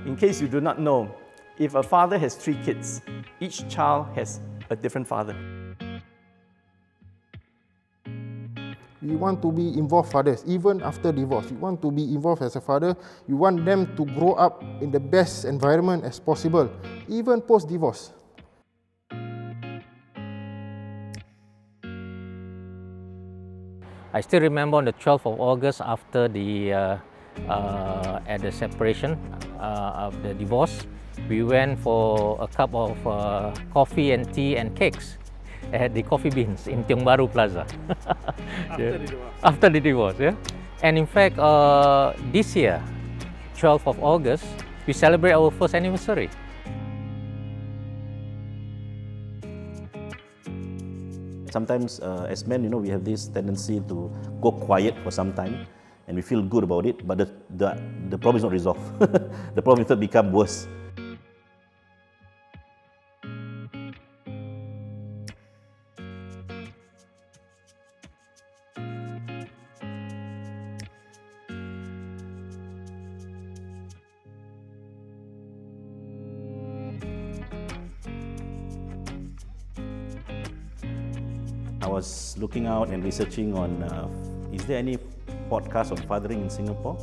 In case you do not know, if a father has 3 kids, each child has a different father. We want to be involved fathers, even after divorce. You want to be involved as a father. You want them to grow up in the best environment as possible, even post-divorce. I still remember on the 12th of August after at the separation of the divorce, we went for a cup of coffee and tea and cakes at the Coffee Beans in Tiong Bahru Plaza. After the divorce. After the divorce, yeah. And in fact, this year, 12th of August, we celebrate our first anniversary. Sometimes as men, we have this tendency to go quiet for some time and we feel good about it, but the problem is not resolved. The problem will become worse. I was looking out and researching on, is there any podcast on fathering in Singapore?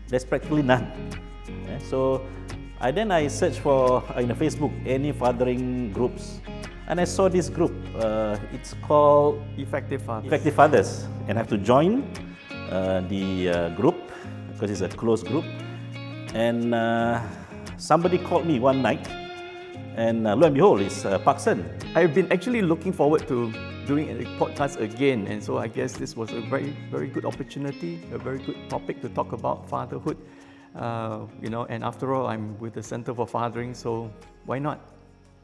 There's practically none. So then I searched for, in Facebook, any fathering groups. And I saw this group, it's called Effective Fathers. Effective Fathers. And I have to join the group, because it's a closed group. And somebody called me one night, and lo and behold, it's Park Sen. I've been actually looking forward to doing a podcast again, and so I guess this was a very, very good opportunity, a very good topic to talk about fatherhood. And after all, I'm with the Center for Fathering, so why not?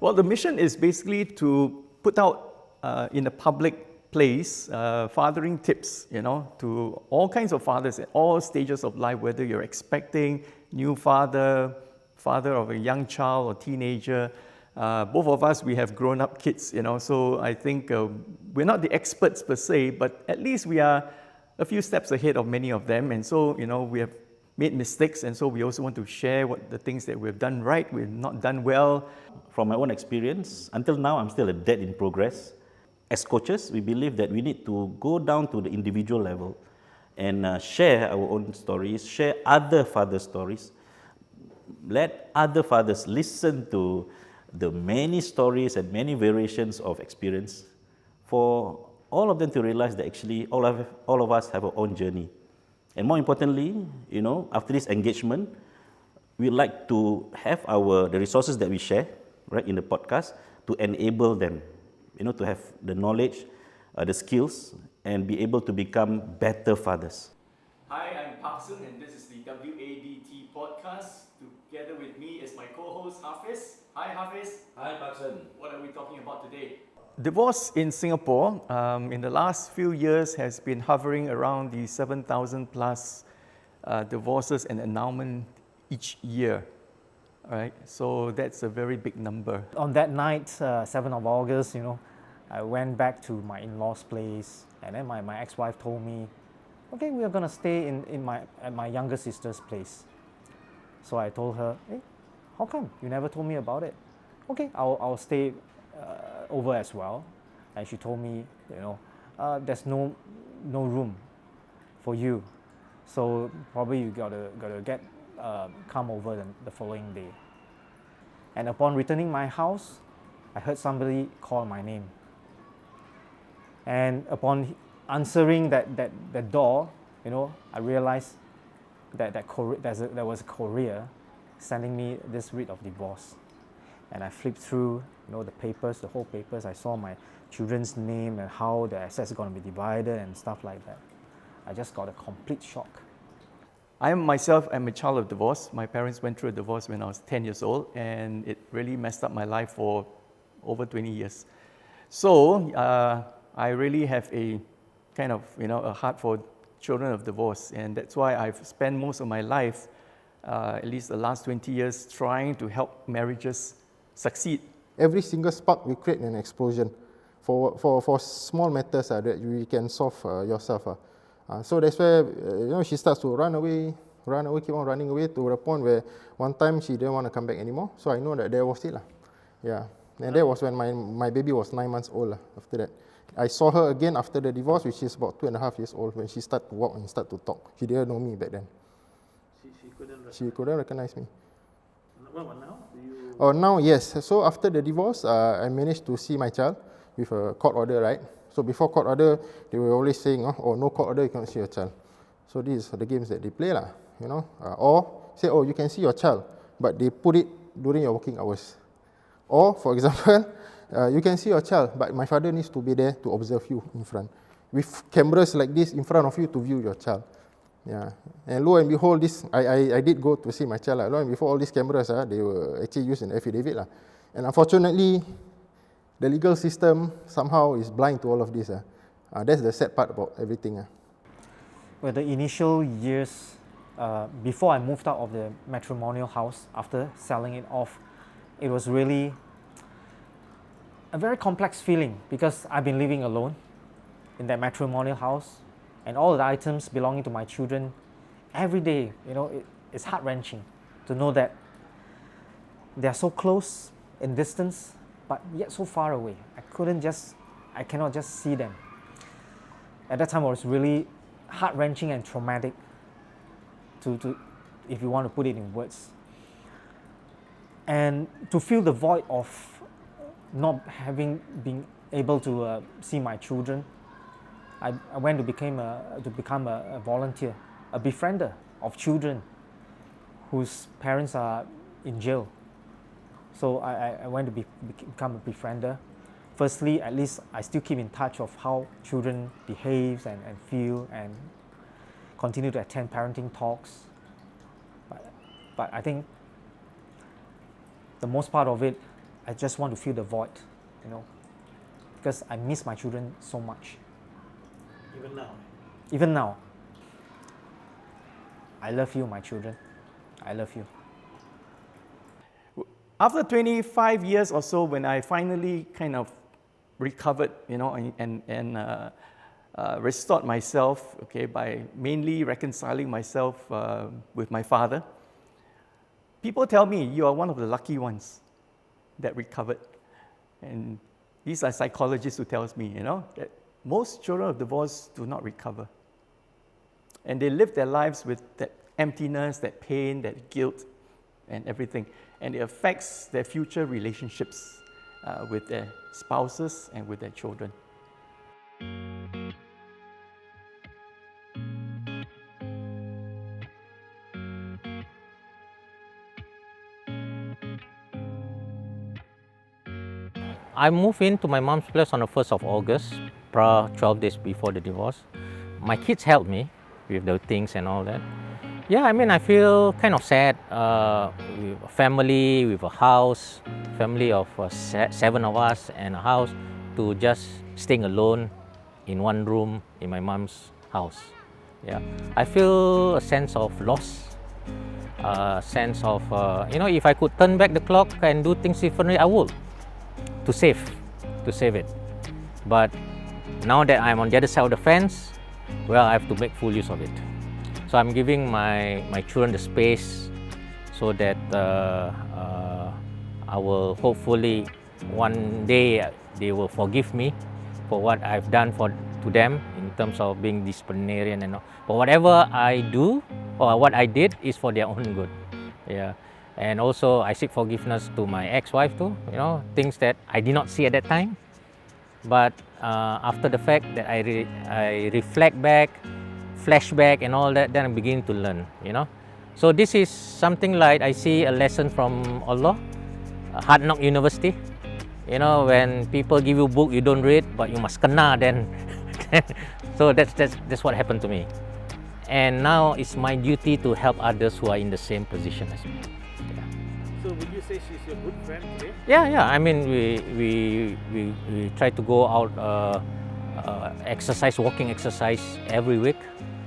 Well, the mission is basically to put out in a public place fathering tips, to all kinds of fathers at all stages of life, whether you're expecting, new father of a young child or teenager. Both of us, we have grown-up kids, so I think we're not the experts per se, but at least we are a few steps ahead of many of them, and so, we have made mistakes, and so we also want to share what the things that we've done right, we've not done well. From my own experience, until now, I'm still a dad in progress. As coaches, we believe that we need to go down to the individual level and share our own stories, share other fathers' stories, let other fathers listen to the many stories and many variations of experience, for all of them to realize that actually all of us have our own journey. And more importantly, after this engagement, we like to have the resources that we share, right, in the podcast, to enable them, to have the knowledge, the skills, and be able to become better fathers. Hi, I'm Park Sen, and this is the WADT podcast. Together with me is my co-host Hafiz. Hi Hafiz. Hi Park Sen. What are we talking about today? Divorce in Singapore in the last few years has been hovering around the 7,000 plus divorces and annulment each year. All right, so that's a very big number. On that night, 7th of August, I went back to my in-laws' place, and then my ex-wife told me, okay, we are going to stay at my younger sister's place. So I told her, hey, how come? You never told me about it. Okay, I'll stay over as well. And she told me, there's no room for you. So probably you gotta come over the following day. And upon returning my house, I heard somebody call my name. And upon answering that door, I realized that there was a courier sending me this writ of divorce. And I flipped through, the papers, the whole papers. I saw my children's name and how the assets are going to be divided and stuff like that. I just got a complete shock. I myself am a child of divorce. My parents went through a divorce when I was 10 years old, and it really messed up my life for over 20 years. So I really have a kind of, a heart for children of divorce, and that's why I've spent most of my life, at least the last 20 years, trying to help marriages succeed. Every single spark will create an explosion for small matters that you can solve yourself. So that's where she starts to run away Run away, keep on running away to the point where one time she didn't want to come back anymore. So I know that was it. Yeah. And that was when my baby was 9 months old after that. I saw her again after the divorce, which is about 2.5 years old, when she started to walk and start to talk. She didn't know me back then. She couldn't recognize me. Well, now? Oh, now, yes. So after the divorce, I managed to see my child with a court order, right? So before court order, they were always saying, oh, no court order, you cannot see your child. So these are the games that they play, you know. Or say, oh, you can see your child, but they put it during your working hours. Or, for example, you can see your child, but my father needs to be there to observe you in front, with cameras like this in front of you to view your child. Yeah, and lo and behold, this I did go to see my child. Lo and behold, all these cameras, they were actually used in affidavit. And unfortunately, the legal system somehow is blind to all of this. That's the sad part about everything. Well, the initial years before I moved out of the matrimonial house, after selling it off, it was really a very complex feeling because I've been living alone in that matrimonial house, and all the items belonging to my children, every day, you know, it's heart-wrenching to know that they're so close in distance, but yet so far away. I cannot just see them. At that time, it was really heart-wrenching and traumatic, to if you want to put it in words. And to feel the void of not been able to see my children, I went to become a volunteer, a befriender of children whose parents are in jail. So I went to become a befriender. Firstly, at least I still keep in touch of how children behave and feel, and continue to attend parenting talks. But I think the most part of it, I just want to fill the void, you know, because I miss my children so much. Even now? Even now. I love you, my children. I love you. After 25 years or so, when I finally kind of recovered, you know, and restored myself, okay, by mainly reconciling myself with my father, people tell me, you are one of the lucky ones that recovered. And these are psychologists who tells me, you know, that most children of divorce do not recover. And they live their lives with that emptiness, that pain, that guilt, and everything. And it affects their future relationships with their spouses and with their children. I moved into my mom's place on the 1st of August, 12 days before the divorce. My kids helped me with the things and all that. Yeah, I mean, I feel kind of sad with a family, with a house, family of 7 of us and a house, to just staying alone in one room in my mom's house. Yeah, I feel a sense of loss, a sense of, you know, if I could turn back the clock and do things differently, I would, to save it. But now that I'm on the other side of the fence, well, I have to make full use of it. So I'm giving my children the space so that I will hopefully one day they will forgive me for what I've done to them in terms of being disciplinarian and all. But whatever I do or what I did is for their own good. Yeah. And also I seek forgiveness to my ex-wife too, you know, things that I did not see at that time. But after the fact that I reflect back, flashback and all that, then I begin to learn, you know. So this is something like I see a lesson from Allah, Hard Knock University. You know, when people give you a book you don't read, but you must kena then. So that's what happened to me. And now it's my duty to help others who are in the same position as me. Yeah. So would you say she's your good friend today? Yeah. I mean, we try to go out exercise, walking exercise every week.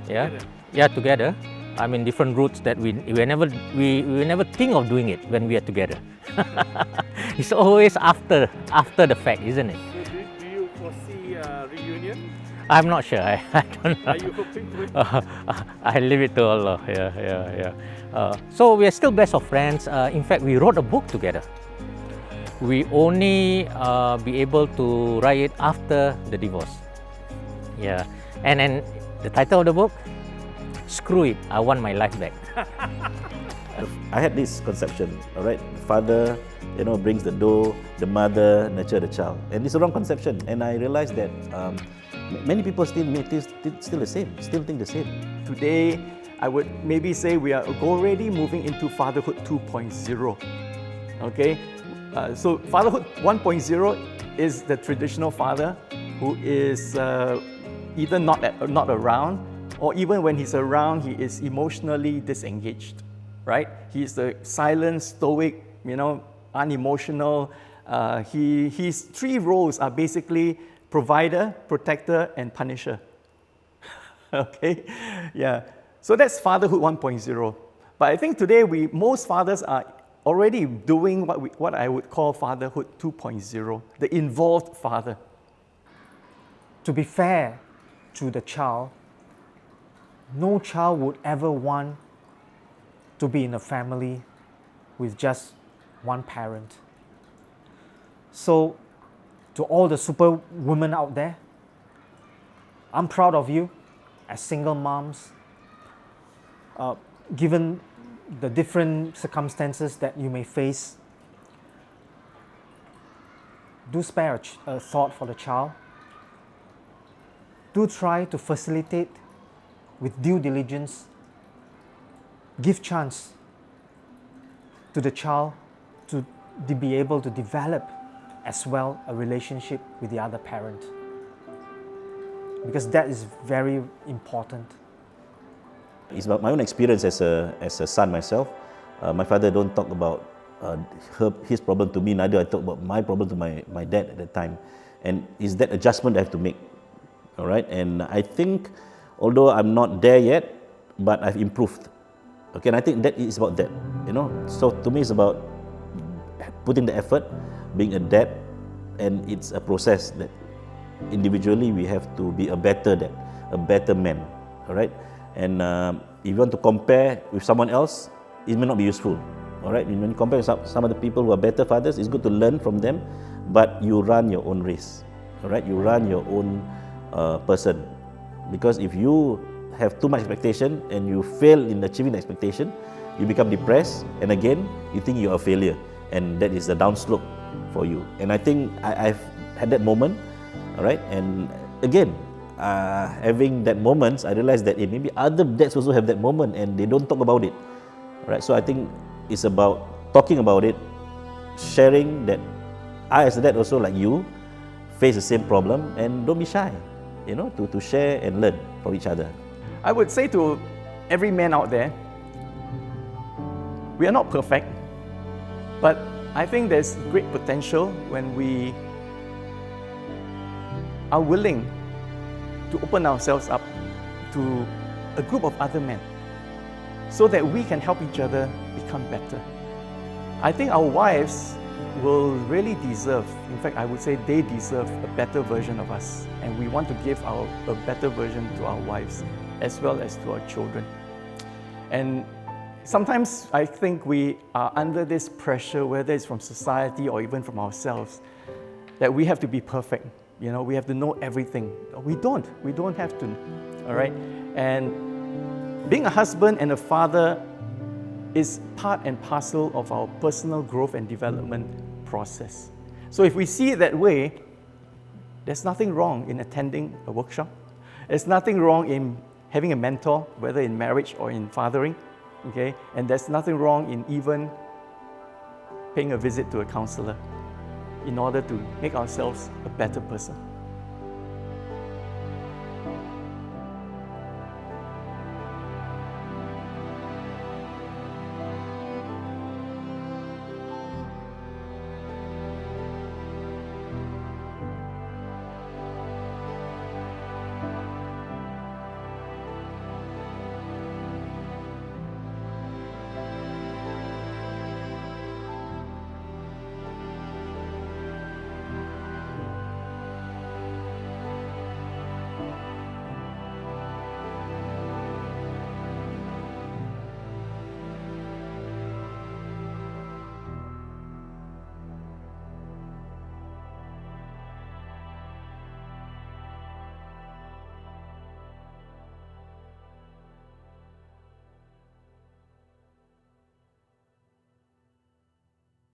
Yeah, together. Yeah, together. I mean, different routes that we never think of doing it when we are together. It's always after the fact, isn't it? So do you foresee a reunion? I'm not sure. I don't know. Are you hoping to it? I leave it to Allah. So we are still best of friends. In fact, we wrote a book together. We only be able to write it after the divorce. Yeah, and then the title of the book, "Screw It, I Want My Life Back." I had this conception, all right? The father, brings the dough, the mother nurture the child, and it's a wrong conception. And I realized that many people still still the same, still think the same. Today, I would maybe say we are already moving into fatherhood 2.0. Okay, so fatherhood 1.0 is the traditional father who is either not around, or even when he's around, he is emotionally disengaged. Right? He's the silent, stoic, unemotional. His three roles are basically provider, protector, and punisher. Okay? Yeah. So that's fatherhood 1.0. But I think today most fathers are already doing what I would call fatherhood 2.0, the involved father. To be fair to the child, no child would ever want to be in a family with just one parent. So, to all the super women out there, I'm proud of you as single moms. Given the different circumstances that you may face, do spare a thought for the child. Do try to facilitate with due diligence. Give chance to the child to be able to develop as well a relationship with the other parent, because that is very important. It's about my own experience as a son myself. My father don't talk about his problem to me, neither I talk about my problem to my dad at that time. And is that adjustment I have to make, all right? And I think, although I'm not there yet, but I've improved. Okay, and I think that is about that, So to me, it's about putting the effort, being a dad, and it's a process that individually we have to be a better dad, a better man, all right? And if you want to compare with someone else, it may not be useful, all right? When you compare with some of the people who are better fathers, it's good to learn from them, but you run your own race, all right? You run your own person, because if you have too much expectation and you fail in achieving the expectation, you become depressed, and again, you think you're a failure, and that is the downslope for you. And I think I've had that moment, all right? And again, having that moment, I realized that maybe other dads also have that moment and they don't talk about it, right? So I think it's about talking about it, sharing that I as a dad also, like you, face the same problem, and don't be shy, to share and learn from each other. I would say to every man out there, we are not perfect, but I think there's great potential when we are willing to open ourselves up to a group of other men so that we can help each other become better. I think our wives will really deserve, in fact, I would say they deserve a better version of us, and we want to give a better version to our wives as well as to our children. And sometimes I think we are under this pressure, whether it's from society or even from ourselves, that we have to be perfect. We have to know everything. We don't have to, all right? And being a husband and a father is part and parcel of our personal growth and development process. So if we see it that way, there's nothing wrong in attending a workshop. There's nothing wrong in having a mentor, whether in marriage or in fathering, okay? And there's nothing wrong in even paying a visit to a counselor in order to make ourselves a better person.